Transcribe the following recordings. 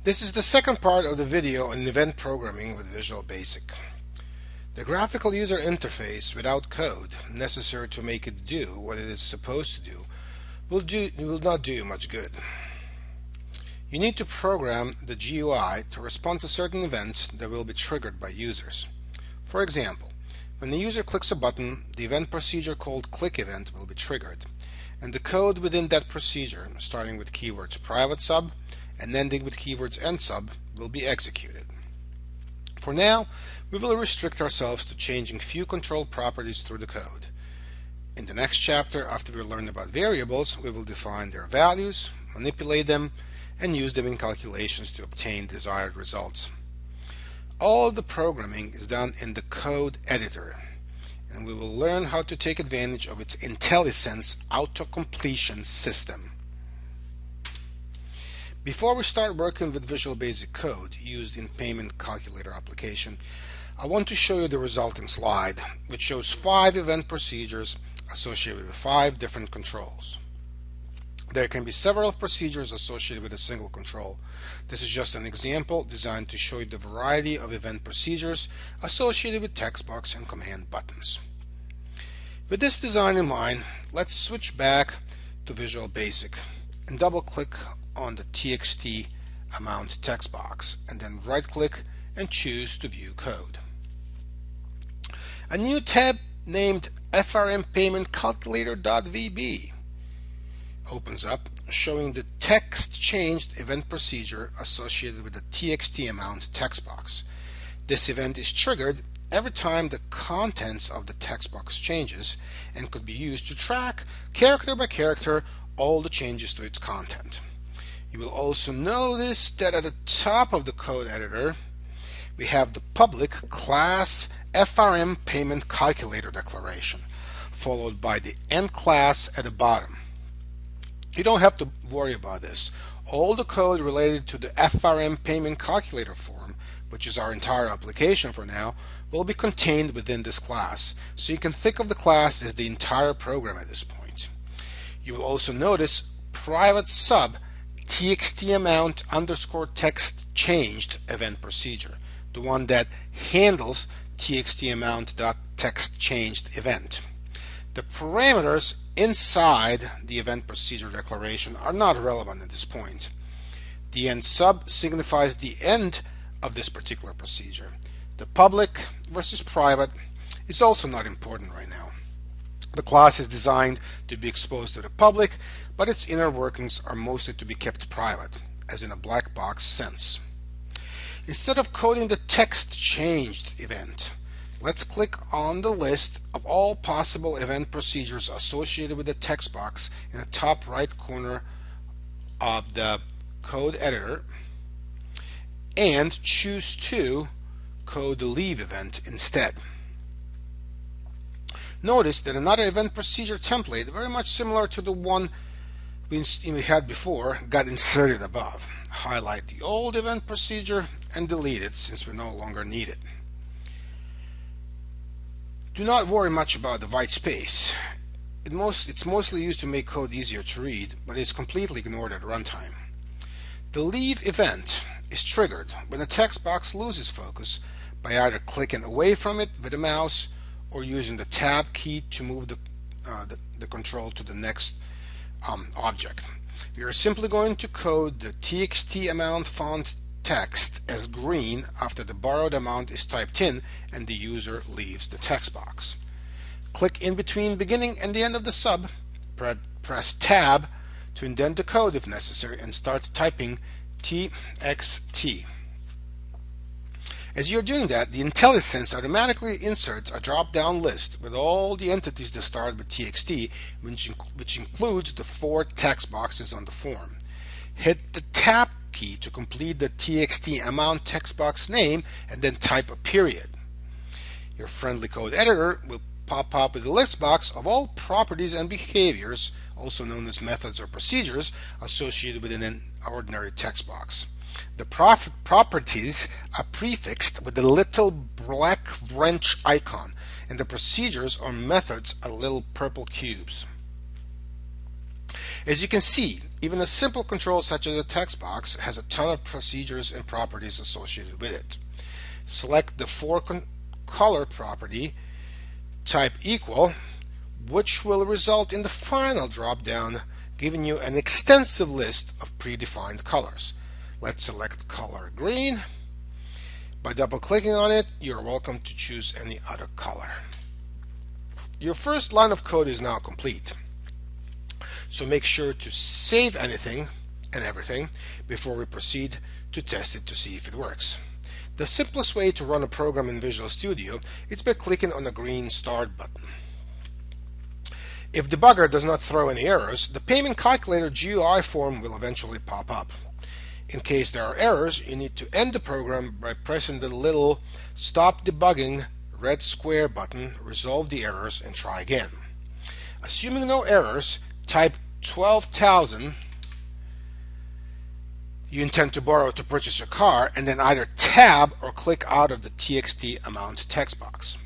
This is the second part of the video on event programming with Visual Basic. The graphical user interface without code necessary to make it do what it is supposed to do will not do you much good. You need to program the GUI to respond to certain events that will be triggered by users. For example, when the user clicks a button, the event procedure called click event will be triggered, and the code within that procedure, starting with keywords private sub and ending with keywords end sub, will be executed. For now, we will restrict ourselves to changing few control properties through the code. In the next chapter, after we learn about variables, we will define their values, manipulate them, and use them in calculations to obtain desired results. All of the programming is done in the code editor, and we will learn how to take advantage of its IntelliSense auto-completion system. Before we start working with Visual Basic code used in Payment Calculator application, I want to show you the resulting slide, which shows 5 event procedures associated with 5 different controls. There can be several procedures associated with a single control. This is just an example designed to show you the variety of event procedures associated with text box and command buttons. With this design in mind, let's switch back to Visual Basic and double-click on the TXT amount text box, and then right-click and choose to view code. A new tab named FRM Payment Calculator.VB opens up, showing the text changed event procedure associated with the TXT amount text box. This event is triggered every time the contents of the text box changes and could be used to track character by character all the changes to its content. You will also notice that at the top of the code editor we have the public class FRM Payment Calculator declaration, followed by the end class at the bottom. You don't have to worry about this. All the code related to the FRM Payment Calculator form, which is our entire application for now, will be contained within this class, so you can think of the class as the entire program at this point. You will also notice private sub TXT amount underscore text changed event procedure, the one that handles TXT amount dot text changed event. The parameters inside the event procedure declaration are not relevant at this point. The end sub signifies the end of this particular procedure. The public versus private is also not important right now. The class is designed to be exposed to the public, but its inner workings are mostly to be kept private, as in a black box sense. Instead of coding the text changed event, let's click on the list of all possible event procedures associated with the text box in the top right corner of the code editor and choose to code the leave event instead. Notice that another event procedure template, very much similar to the one we had before, got inserted above. Highlight the old event procedure and delete it since we no longer need it. Do not worry much about the white space. It's mostly used to make code easier to read, but is completely ignored at runtime. The leave event is triggered when the text box loses focus by either clicking away from it with a mouse or using the tab key to move the control to the next object. We are simply going to code the TXT amount font text as green after the borrowed amount is typed in and the user leaves the text box. Click in between beginning and the end of the sub, press tab to indent the code if necessary, and start typing TXT. As you're doing that, the IntelliSense automatically inserts a drop-down list with all the entities that start with TXT, which includes the 4 text boxes on the form. Hit the tab key to complete the TXT amount text box name and then type a period. Your friendly code editor will pop up with a list box of all properties and behaviors, also known as methods or procedures, associated with an ordinary text box. The properties are prefixed with the little black wrench icon, and the procedures or methods are little purple cubes. As you can see, even a simple control such as a text box has a ton of procedures and properties associated with it. Select the color property, type equal, which will result in the final drop-down giving you an extensive list of predefined colors. Let's select color green. By double-clicking on it, you're welcome to choose any other color. Your first line of code is now complete. So make sure to save anything and everything before we proceed to test it to see if it works. The simplest way to run a program in Visual Studio is by clicking on the green Start button. If Debugger does not throw any errors, the Payment Calculator GUI form will eventually pop up. In case there are errors, you need to end the program by pressing the little Stop Debugging red square button, resolve the errors, and try again. Assuming no errors, type 12,000 you intend to borrow to purchase a car, and then either tab or click out of the TXT amount text box.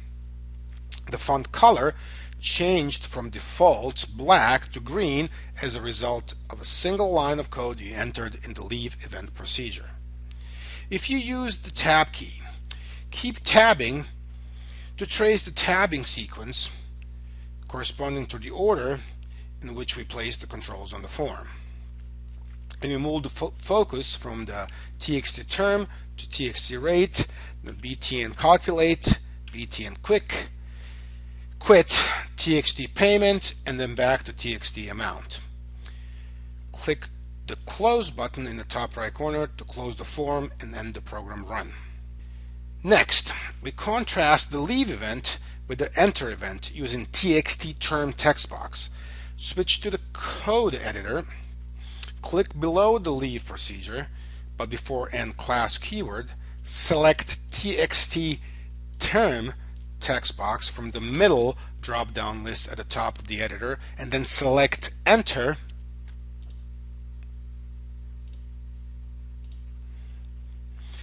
The font color changed from default black to green as a result of a single line of code you entered in the leave event procedure. If you use the tab key, keep tabbing to trace the tabbing sequence corresponding to the order in which we place the controls on the form. And we move the focus from the TXT term to TXT rate, then BTN calculate, BTN quit, TXT payment, and then back to TXT amount. Click the close button in the top right corner to close the form and end the program run. Next, we contrast the leave event with the enter event using TXT term text box. Switch to the code editor, click below the leave procedure, but before end class keyword, select TXT term text box from the middle drop-down list at the top of the editor, and then select enter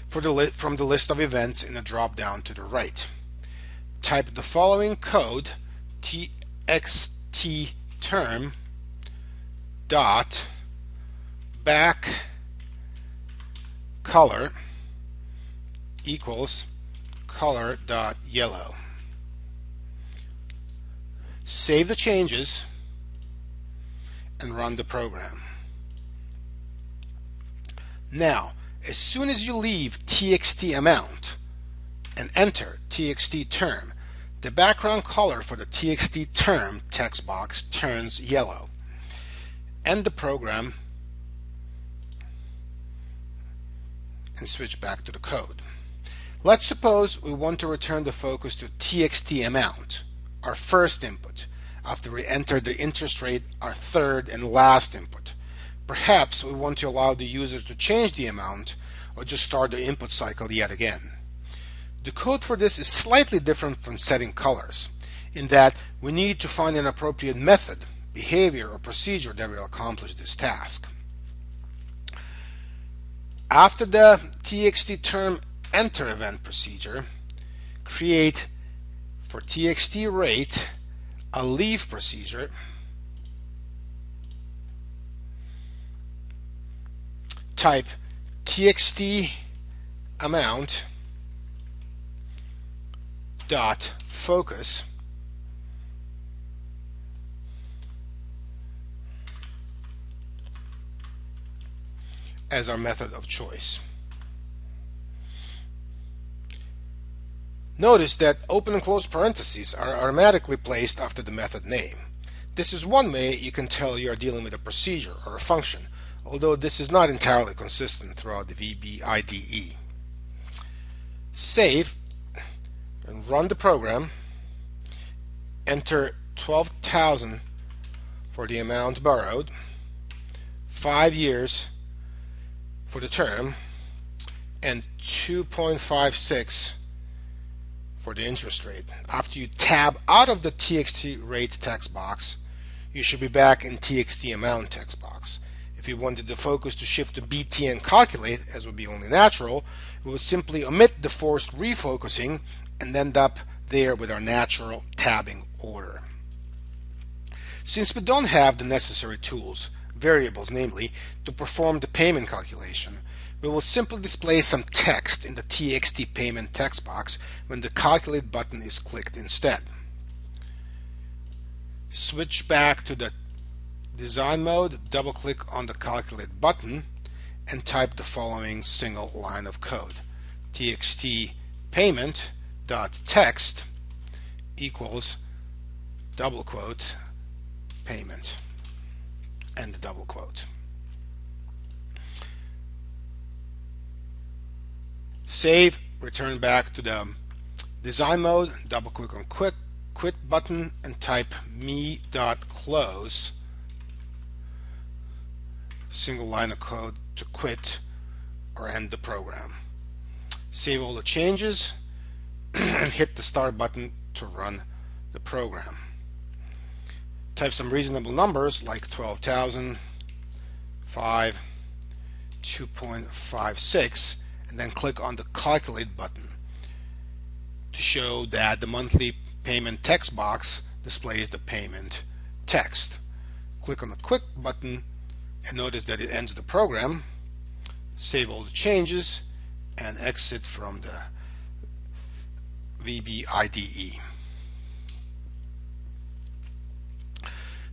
from the list of events in the drop-down to the right. Type the following code: TXT term dot back color equals color dot yellow. Save the changes and run the program. Now, as soon as you leave TXT amount and enter TXT term, the background color for the TXT term text box turns yellow. End the program and switch back to the code. Let's suppose we want to return the focus to TXT amount, our first input, after we enter the interest rate, our third and last input. Perhaps we want to allow the user to change the amount or just start the input cycle yet again. The code for this is slightly different from setting colors, in that we need to find an appropriate method, behavior, or procedure that will accomplish this task. After the TXT term enter event procedure, create for TXT rate a leave procedure, type TXT amount dot focus as our method of choice. Notice that open and close parentheses are automatically placed after the method name. This is one way you can tell you are dealing with a procedure or a function, although this is not entirely consistent throughout the VB IDE. Save and run the program. Enter 12,000 for the amount borrowed, 5 years for the term, and 2.56 for the interest rate. After you tab out of the TXT rate text box, you should be back in TXT amount text box. If you wanted the focus to shift to BTN calculate, as would be only natural, we would simply omit the forced refocusing and end up there with our natural tabbing order. Since we don't have the necessary tools, variables, namely, to perform the payment calculation, we will simply display some text in the txt payment text box when the calculate button is clicked instead. Switch back to the design mode, double click on the calculate button, and type the following single line of code: txt payment.text equals double quote payment, end double quote. Save, return back to the design mode, double click on quit button, and type me.close, single line of code to quit or end the program. Save all the changes and hit the start button to run the program. Type some reasonable numbers like 12,000, 5, 2.56, and then click on the calculate button to show that the monthly payment text box displays the payment text. Click on the quit button and notice that it ends the program. Save all the changes and exit from the VB IDE.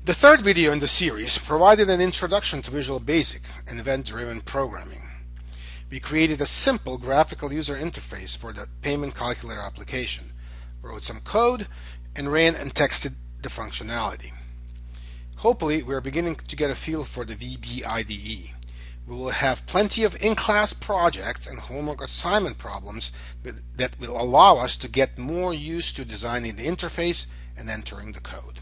The third video in the series provided an introduction to Visual Basic and event-driven programming. We created a simple graphical user interface for the payment calculator application, wrote some code, and ran and tested the functionality. Hopefully, we are beginning to get a feel for the VB IDE. We will have plenty of in-class projects and homework assignment problems that will allow us to get more used to designing the interface and entering the code.